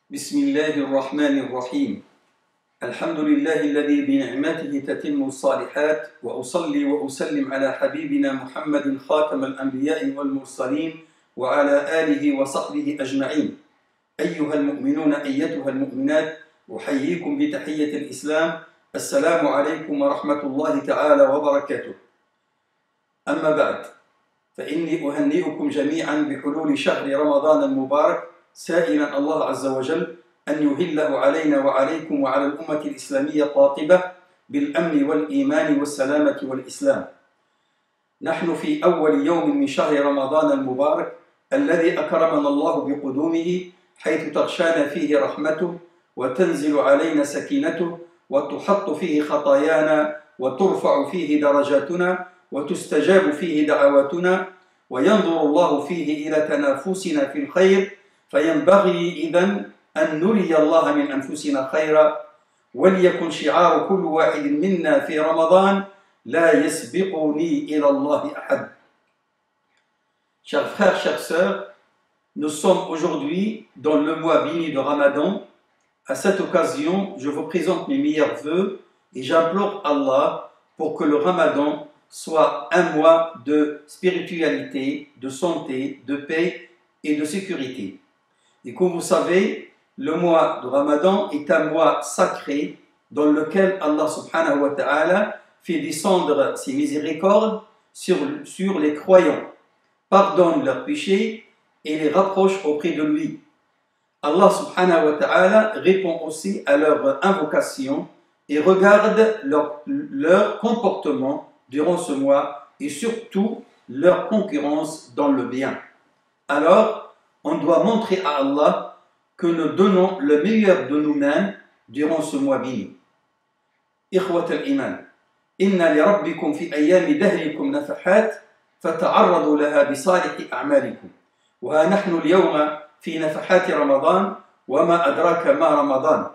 بسم الله الرحمن الرحيم. الحمد لله الذي بنعمته تتم الصالحات، وأصلي وأسلم على حبيبنا محمد خاتم الأنبياء والمرسلين وعلى آله وصحبه أجمعين. أيها المؤمنون أيتها المؤمنات، أحييكم بتحية الإسلام. السلام عليكم ورحمة الله تعالى وبركاته. أما بعد، فإني أهنئكم جميعا بحلول شهر رمضان المبارك، سائلا الله عز وجل أن يهله علينا وعليكم وعلى الأمة الإسلامية قاطبة بالأمن والإيمان والسلامة والإسلام. نحن في أول يوم من شهر رمضان المبارك الذي أكرمنا الله بقدومه، حيث تغشانا فيه رحمته وتنزل علينا سكينته وتحط فيه خطايانا وترفع فيه درجاتنا وتستجاب فيه دعواتنا، وينظر الله فيه إلى تنافسنا في الخير، فينبغي إذن أن نري الله من أنفسنا خيرا، وليكن شعار كل واحد منا في رمضان: لا يسبقني إلى الله أحد. Chers frères, chères sœurs, nous sommes aujourd'hui dans le mois béni de Ramadan. À cette occasion, je vous présente mes meilleurs vœux et j'implore Allah pour que le Ramadan soit un mois de spiritualité, de santé, de paix et de sécurité. Et comme vous savez, le mois de Ramadan est un mois sacré dans lequel Allah subhanahu wa ta'ala fait descendre ses miséricordes sur les croyants, pardonne leurs péchés et les rapproche auprès de lui. Allah subhanahu wa ta'ala répond aussi à leur invocation et regarde leur comportement durant ce mois et surtout leur concurrence dans le bien. Alors, on doit montrer à Allah que nous donnons le meilleur de nous-mêmes durant ce mois béni. إخوة الإيمان، إن لربكم في أيام دهركم نفحات فتعرضوا لها بصالح أعمالكم. وها نحن اليوم في نفحات رمضان، وما أدراك ما رمضان.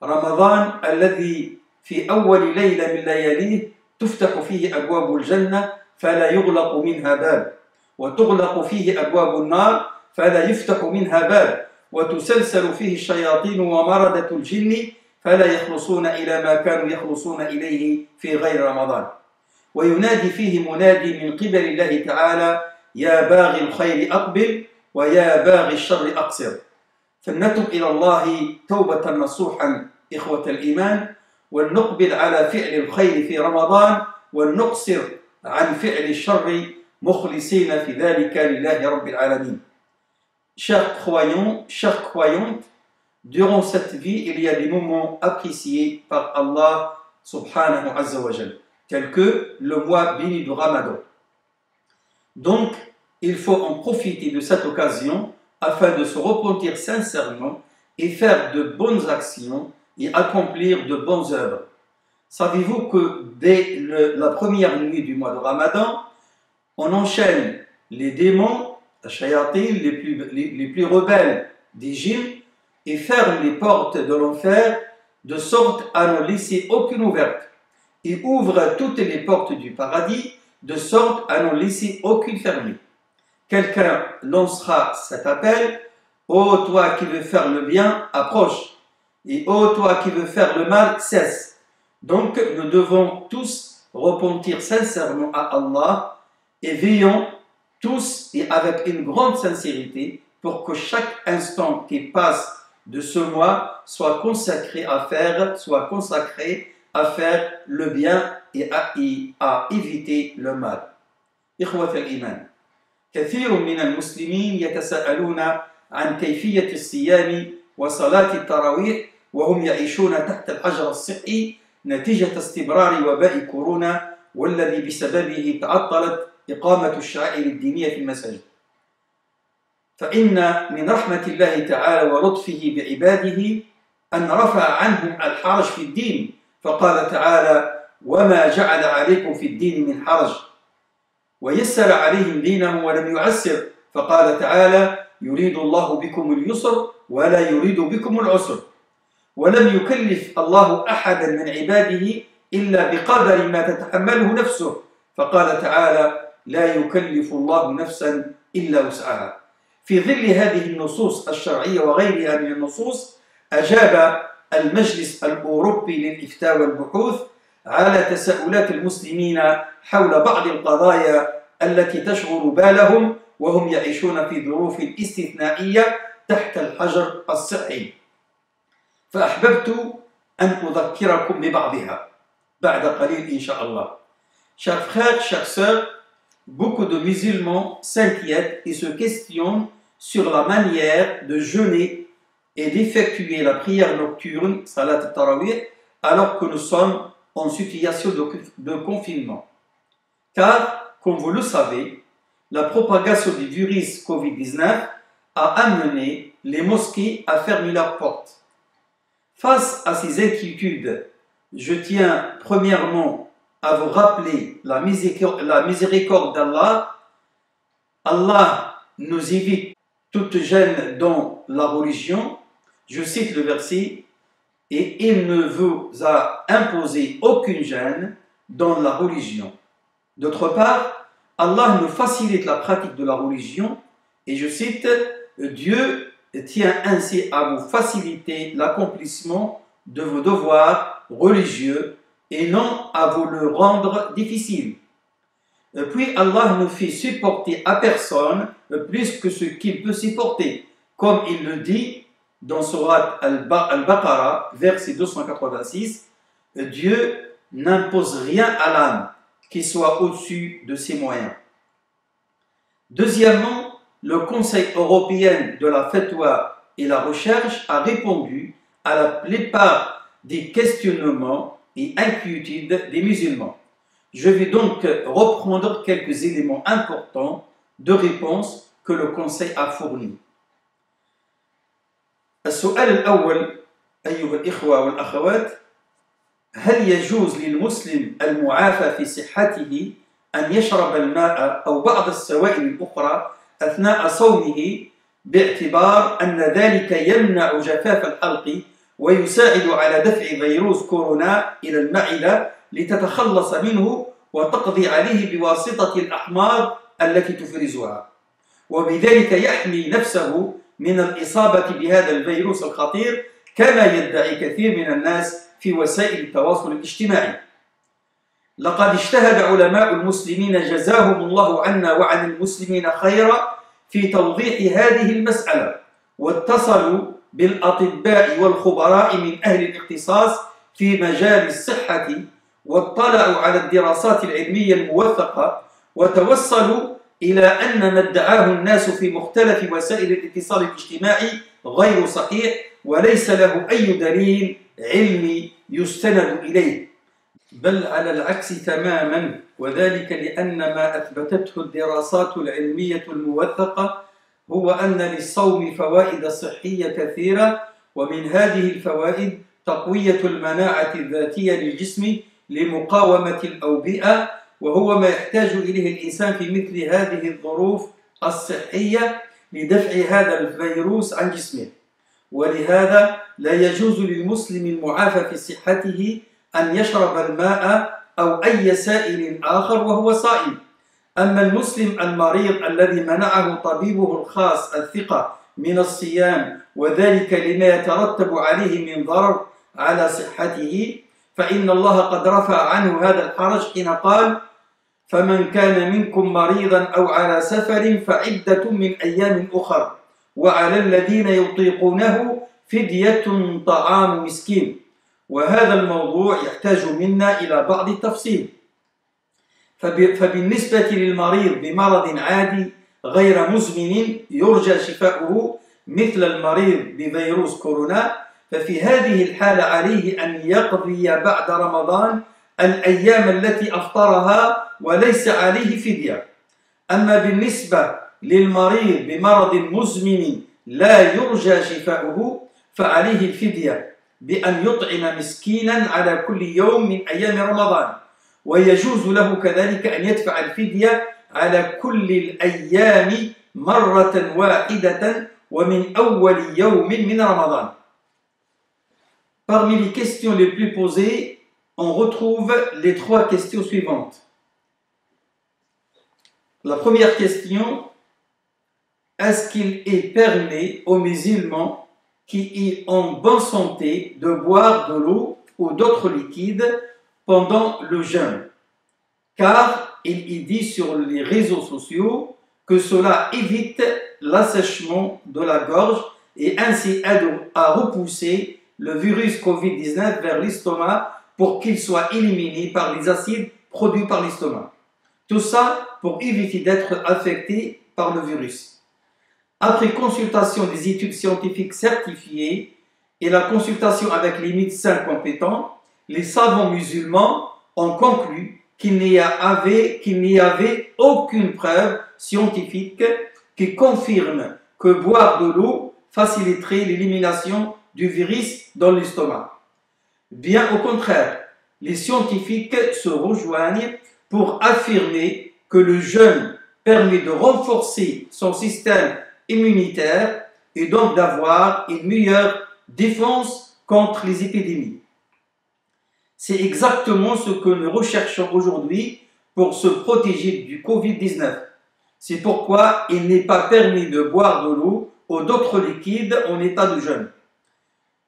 رمضان الذي في أول ليلة من لياليه تفتح فيه أبواب الجنة فلا يغلق منها باب، وتغلق فيه أبواب النار فلا يفتح منها باب، وتسلسل فيه الشياطين ومردة الجن فلا يخلصون إلى ما كانوا يخلصون إليه في غير رمضان. وينادي فيه منادي من قبل الله تعالى: يا باغي الخير أقبل ويا باغي الشر أقصر. فلنتب إلى الله توبة نصوحا إخوة الإيمان، ولنقبل على فعل الخير في رمضان، ونقصر عن فعل الشر مخلصين في ذلك لله رب العالمين. Chers croyants, chères croyantes, durant cette vie, il y a des moments appréciés par Allah subhanahu azza wa jal, tels que le mois béni du Ramadan. Donc, il faut en profiter de cette occasion afin de se repentir sincèrement et faire de bonnes actions et accomplir de bonnes œuvres. Savez-vous que dès la première nuit du mois de Ramadan, on enchaîne les démons, les shayatin, les plus rebelles des djinns, et ferme les portes de l'enfer de sorte à ne laisser aucune ouverte, et ouvre toutes les portes du paradis de sorte à ne laisser aucune fermée. Quelqu'un lancera cet appel: ô toi qui veux faire le bien, approche, et ô toi qui veux faire le mal, cesse. Donc nous devons tous repentir sincèrement à Allah et veillons tous et avec une grande sincérité pour que chaque instant qui passe de ce mois soit consacré à faire le bien et à éviter le mal. إخوة الإيمان، كثير من المسلمين يتساءلون عن كيفية الصيام وصلاة التراويح وهم يعيشون تحت الحجر الصحي نتيجة استمرار وباء كورونا، والذي بسببه تعطلت إقامة الشعائر الدينية في المساجد. فإن من رحمة الله تعالى ولطفه بعباده أن رفع عنهم الحرج في الدين، فقال تعالى: وما جعل عليكم في الدين من حرج، ويسر عليهم دينهم ولم يعسر، فقال تعالى: يريد الله بكم اليسر ولا يريد بكم العسر. ولم يكلف الله أحدا من عباده إلا بقدر ما تتحمله نفسه، فقال تعالى: لا يكلف الله نفسا إلا وسعها. في ظل هذه النصوص الشرعية وغيرها من النصوص أجاب المجلس الأوروبي للإفتاء والبحوث على تساؤلات المسلمين حول بعض القضايا التي تشغل بالهم وهم يعيشون في ظروف استثنائية تحت الحجر الصحي، فأحببت أن أذكركم ببعضها بعد قليل إن شاء الله. Chers frères, chères sœurs, beaucoup de musulmans s'inquiètent et se questionnent sur la manière de jeûner et d'effectuer la prière nocturne, salat al-tarawih, alors que nous sommes en situation de confinement. Car, comme vous le savez, la propagation du virus Covid-19 a amené les mosquées à fermer leurs portes. Face à ces inquiétudes, je tiens premièrement à vous rappeler la miséricorde d'Allah. Allah nous évite toute gêne dans la religion. Je cite le verset, et il ne vous a imposé aucune gêne dans la religion. D'autre part, Allah nous facilite la pratique de la religion, et je cite, Dieu tient ainsi à vous faciliter l'accomplissement de vos devoirs religieux et non à vous le rendre difficile. Puis Allah ne fait supporter à personne plus que ce qu'il peut supporter, comme il le dit dans Surat Al-Baqarah, verset 286, Dieu n'impose rien à l'âme qui soit au-dessus de ses moyens. Deuxièmement, le Conseil européen de la Fatwa et la recherche a répondu à la plupart des questionnements et inquiétudes des musulmans. Je vais donc reprendre quelques éléments importants de réponse que le Conseil a fournis. السؤال الأول أيها الإخوة والأخوات، هل يجوز للمسلم المعافى في صحته أن يشرب الماء أو بعض السوائل الأخرى أثناء صومه باعتبار أن ذلك يمنع جفاف الحلق ويساعد على دفع فيروس كورونا إلى المعدة لتتخلص منه وتقضي عليه بواسطة الأحماض التي تفرزها، وبذلك يحمي نفسه من الإصابة بهذا الفيروس الخطير كما يدعي كثير من الناس في وسائل التواصل الاجتماعي؟ لقد اجتهد علماء المسلمين جزاهم الله عنا وعن المسلمين خيرا في توضيح هذه المسألة، واتصلوا بالأطباء والخبراء من أهل الاختصاص في مجال الصحة، واطلعوا على الدراسات العلمية الموثقة، وتوصلوا إلى أن ما ادعاه الناس في مختلف وسائل الاتصال الاجتماعي غير صحيح وليس له أي دليل علمي يستند إليه، بل على العكس تماما، وذلك لأن ما أثبتته الدراسات العلمية الموثقة هو أن للصوم فوائد صحية كثيرة، ومن هذه الفوائد تقوية المناعة الذاتية للجسم لمقاومة الأوبئة، وهو ما يحتاج إليه الإنسان في مثل هذه الظروف الصحية لدفع هذا الفيروس عن جسمه. ولهذا لا يجوز للمسلم المعافى في صحته أن يشرب الماء أو أي سائل آخر وهو صائم. أما المسلم المريض الذي منعه طبيبه الخاص الثقة من الصيام وذلك لما يترتب عليه من ضرر على صحته، فإن الله قد رفع عنه هذا الحرج حين قال: فمن كان منكم مريضا أو على سفر فعدة من أيام أخر وعلى الذين يطيقونه فدية طعام مسكين. وهذا الموضوع يحتاج منا إلى بعض التفصيل. فبالنسبة للمريض بمرض عادي غير مزمن يرجى شفاؤه مثل المريض بفيروس كورونا، ففي هذه الحالة عليه أن يقضي بعد رمضان الأيام التي أفطرها وليس عليه فدية. أما بالنسبة للمريض بمرض مزمن لا يرجى شفاؤه فعليه الفدية بأن يطعم مسكينا على كل يوم من أيام رمضان، ويجوز له كذلك أن يدفع الفدية على كل الأيام مرة واحدة ومن أول يوم من رمضان. Parmi les questions les plus posées, on retrouve les trois questions suivantes. La première question: est-ce qu'il est permis aux musulmans qui sont en bonne santé de boire de l'eau ou d'autres liquides pendant le jeûne? Car il y dit sur les réseaux sociaux que cela évite l'assèchement de la gorge et ainsi aide à repousser le virus Covid-19 vers l'estomac pour qu'il soit éliminé par les acides produits par l'estomac. Tout ça pour éviter d'être affecté par le virus. Après consultation des études scientifiques certifiées et la consultation avec les médecins compétents, les savants musulmans ont conclu qu'il n'y avait aucune preuve scientifique qui confirme que boire de l'eau faciliterait l'élimination du virus dans l'estomac. Bien au contraire, les scientifiques se rejoignent pour affirmer que le jeûne permet de renforcer son système immunitaire et donc d'avoir une meilleure défense contre les épidémies. C'est exactement ce que nous recherchons aujourd'hui pour se protéger du Covid-19. C'est pourquoi il n'est pas permis de boire de l'eau ou d'autres liquides en état de jeûne.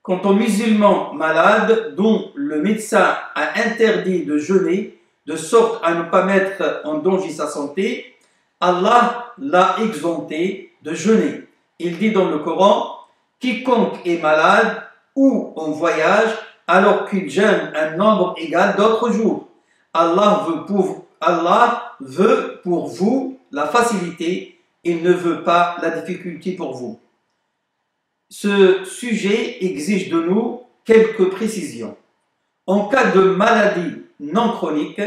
Quant aux musulmans malades dont le médecin a interdit de jeûner de sorte à ne pas mettre en danger sa santé, Allah l'a exempté de jeûner. Il dit dans le Coran, « Quiconque est malade ou en voyage alors qu'il jeûne un nombre égal d'autres jours, Allah veut pour vous la facilité, il ne veut pas la difficulté pour vous. » Ce sujet exige de nous quelques précisions. En cas de maladie non chronique,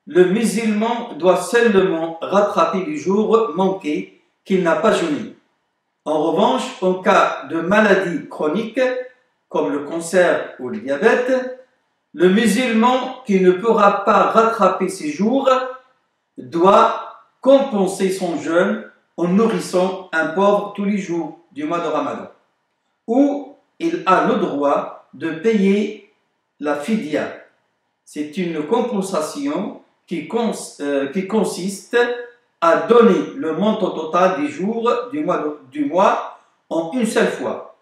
le musulman doit seulement rattraper les jours manqués qu'il n'a pas jeûné. En revanche, en cas de maladie chronique, comme le cancer ou le diabète, le musulman qui ne pourra pas rattraper ses jours doit compenser son jeûne en nourrissant un pauvre tous les jours du mois de Ramadan. Ou il a le droit de payer la fidya. C'est une compensation qui consiste à donner le montant total des jours du mois en une seule fois,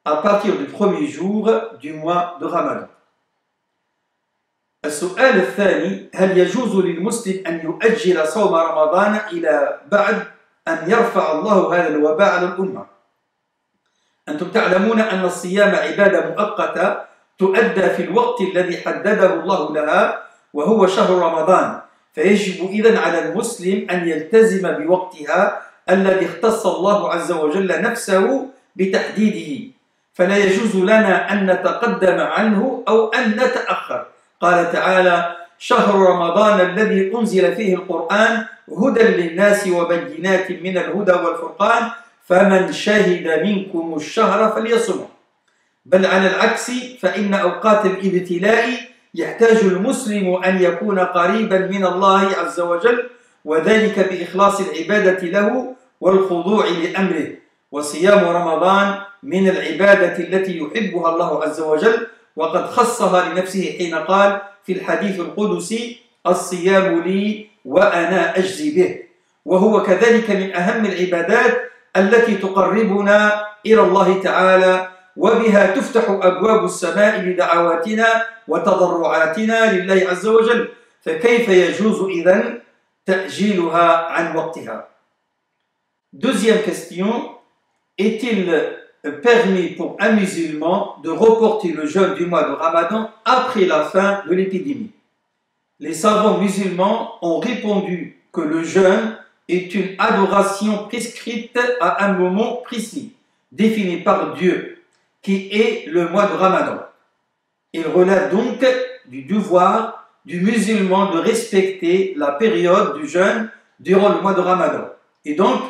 à partir du premier jour du mois de Ramadan. السؤال الثاني: هل يجوز للمسلم أن يؤجل صوم رمضان إلى بعد أن يرفع الله هذا الوباء على الأمة؟ أنتم تعلمون أن الصيام عبادة مؤقتة تؤدى في الوقت الذي حدده الله لها وهو شهر رمضان، فيجب إذن على المسلم أن يلتزم بوقتها الذي اختص الله عز وجل نفسه بتحديده، فلا يجوز لنا أن نتقدم عنه أو أن نتأخر. قال تعالى: شهر رمضان الذي أنزل فيه القرآن هدى للناس وبينات من الهدى والفرقان فمن شهد منكم الشهر فليصمه. بل على العكس فإن أوقات الابتلاء يحتاج المسلم أن يكون قريبا من الله عز وجل، وذلك بإخلاص العبادة له والخضوع لأمره. وصيام رمضان من العبادة التي يحبها الله عز وجل، وقد خصها لنفسه حين قال في الحديث القدسي: الصيام لي وأنا أجزي به. وهو كذلك من أهم العبادات التي تقربنا إلى الله تعالى، وبها تفتح أبواب السماء لدعواتنا وتضرعاتنا لله عز وجل، فكيف يجوز إذن تأجيلها عن وقتها؟ Deuxième question: est-il permis pour un musulman de reporter le jeûne du mois de Ramadan après la fin de l'épidémie? Les savants musulmans ont répondu que le jeûne est une adoration prescrite à un moment précis, défini par Dieu, qui est le mois de Ramadan. Il relève donc du devoir du musulman de respecter la période du jeûne durant le mois de Ramadan, et donc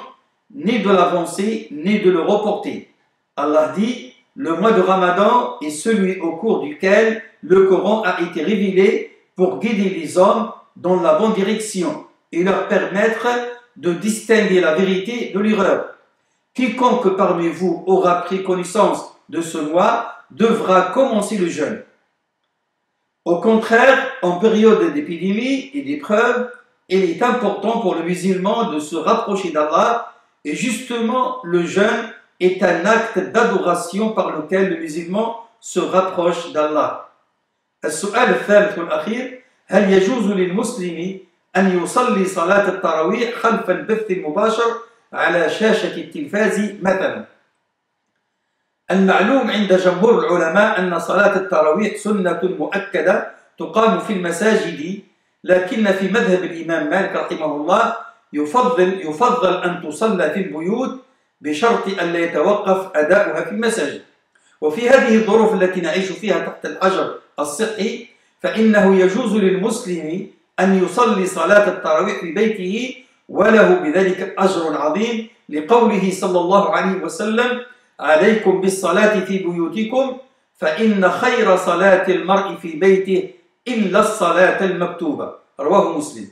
ni de l'avancer ni de le reporter. Allah dit: le mois de Ramadan est celui au cours duquel le Coran a été révélé pour guider les hommes dans la bonne direction et leur permettre de distinguer la vérité de l'erreur. Quiconque parmi vous aura pris connaissance de ce mois devra commencer le jeûne. Au contraire, en période d'épidémie et d'épreuve, il est important pour le musulman de se rapprocher d'Allah Et justement, le jeûne est un acte d'adoration par lequel le musulman se rapproche d'Allah. السؤال الثالث والأخير: هل يجوز للمسلم أن يصلي صلاة التراويح خلف البث المباشر على شاشة التلفاز مثلا؟ المعلوم عند جمهور العلماء أن صلاة التراويح سنة مؤكدة تقام في المساجد، لكن في مذهب الإمام مالك رحمه الله يفضل أن تصلى في البيوت بشرط أن لا يتوقف أداؤها في المساجد. وفي هذه الظروف التي نعيش فيها تحت الحجر الصحي فإنه يجوز للمسلم أن يصلي صلاة التراويح في بيته وله بذلك أجر عظيم، لقوله صلى الله عليه وسلم: عليكم بالصلاة في بيوتكم فإن خير صلاة المرء في بيته إلا الصلاة المكتوبة. رواه مسلم.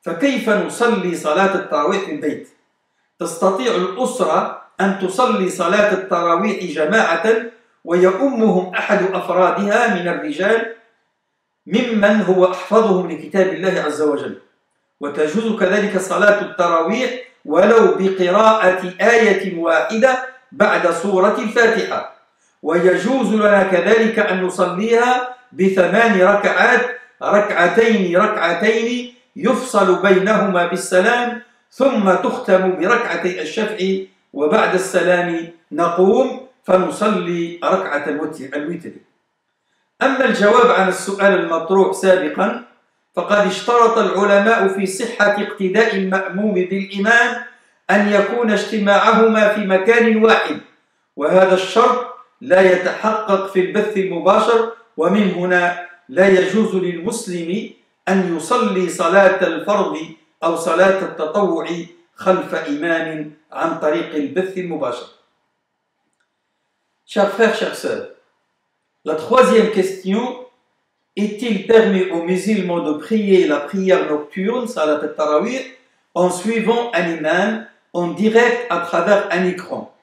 فكيف نصلي صلاة التراويح في البيت؟ تستطيع الأسرة أن تصلي صلاة التراويح جماعة ويؤمهم أحد أفرادها من الرجال ممن هو أحفظهم لكتاب الله عز وجل. وتجوز كذلك صلاة التراويح ولو بقراءة آية واحدة بعد سورة الفاتحة. ويجوز لنا كذلك أن نصليها ب8 ركعات، ركعتين يفصل بينهما بالسلام، ثم تختم بركعتي الشفع، وبعد السلام نقوم فنصلي ركعة الوتر. أما الجواب عن السؤال المطروح سابقا فقد اشترط العلماء في صحة اقتداء المأموم بالإمام أن يكون اجتماعهما في مكان واحد، وهذا الشرط لا يتحقق في البث المباشر، ومن هنا لا يجوز للمسلم أن يصلي صلاة الفرض أو صلاة التطوع خلف إمام عن طريق البث المباشر. Chers frères, chères sœurs, la troisième question: est-il permis aux musulmans de prier la prière nocturne, salat al-tarawih, en suivant un imam en direct à travers un écran?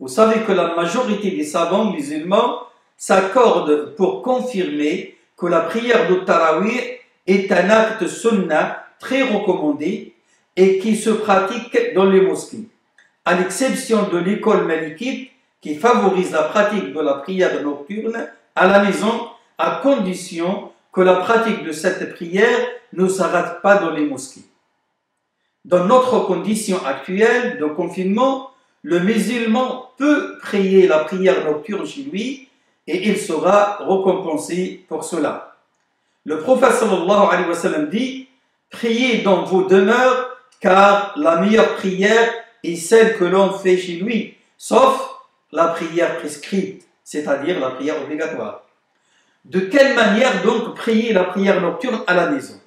Vous savez que la majorité des savants musulmans s'accordent pour confirmer que la prière de tarawih est un acte sunnah très recommandé et qui se pratique dans les mosquées, à l'exception de l'école malikite qui favorise la pratique de la prière nocturne à la maison, à condition que la pratique de cette prière ne s'arrête pas dans les mosquées. Dans notre condition actuelle de confinement, le musulman peut prier la prière nocturne chez lui et il sera récompensé pour cela. Le prophète sallallahu alayhi wa sallam dit: priez dans vos demeures, car la meilleure prière est celle que l'on fait chez lui, sauf la prière prescrite, c'est-à-dire la prière obligatoire. De quelle manière donc prier la prière nocturne à la maison?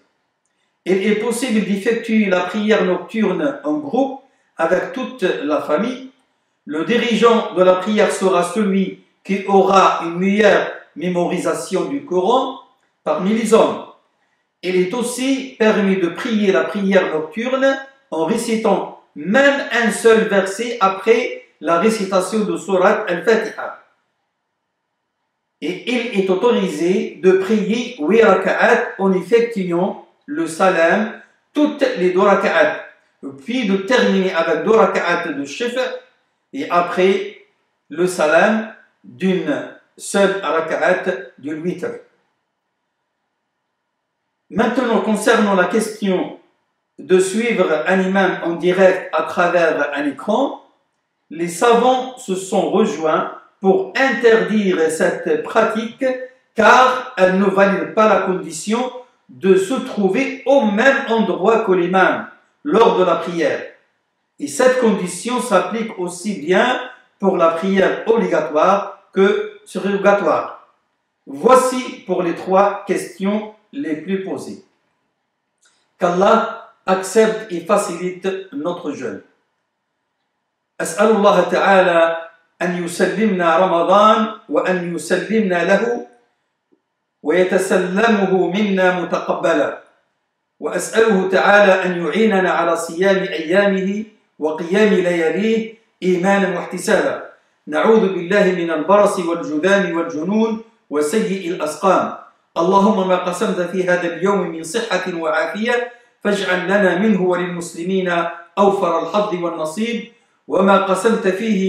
Il est possible d'effectuer la prière nocturne en groupe avec toute la famille. Le dirigeant de la prière sera celui qui aura une meilleure mémorisation du Coran parmi les hommes. Il est aussi permis de prier la prière nocturne en récitant même un seul verset après la récitation de Surat al-Fatiha. Et il est autorisé de prier 8 raka'at en effectuant le salam toutes les 2 raka'at, puis de terminer avec 2 raka'at de shifa et après le salam d'une seule raka'at de witr. Maintenant, concernant la question de suivre un imam en direct à travers un écran, les savants se sont rejoints pour interdire cette pratique car elle ne valide pas la condition de se trouver au même endroit que l'imam lors de la prière. Et cette condition s'applique aussi bien pour la prière obligatoire que surrogatoire. Voici pour les 3 questions les plus posées. Qu'Allah accepte et facilite notre jeûne. أسأل الله تعالى أن يسلمنا رمضان وأن يسلمنا له ويتسلمه منا متقبلا، وأسأله تعالى أن يعيننا على صيام أيامه وقيام لياليه إيمانا واحتسابا. نعوذ بالله من البرص والجذام والجنون وسيء الأسقام. اللهم ما قسمت في هذا اليوم من صحة وعافية فاجعل لنا منه وللمسلمين أوفر الحظ والنصيب، وما قسمت فيه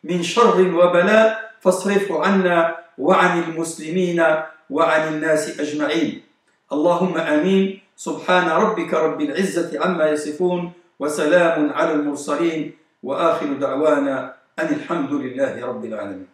من شر وبلاء فاصرفه عنا وعن المسلمين وعن الناس أجمعين. اللهم آمين. سبحان ربك رب العزة عما يصفون، وسلام على المرسلين، وآخر دعوانا أن الحمد لله رب العالمين.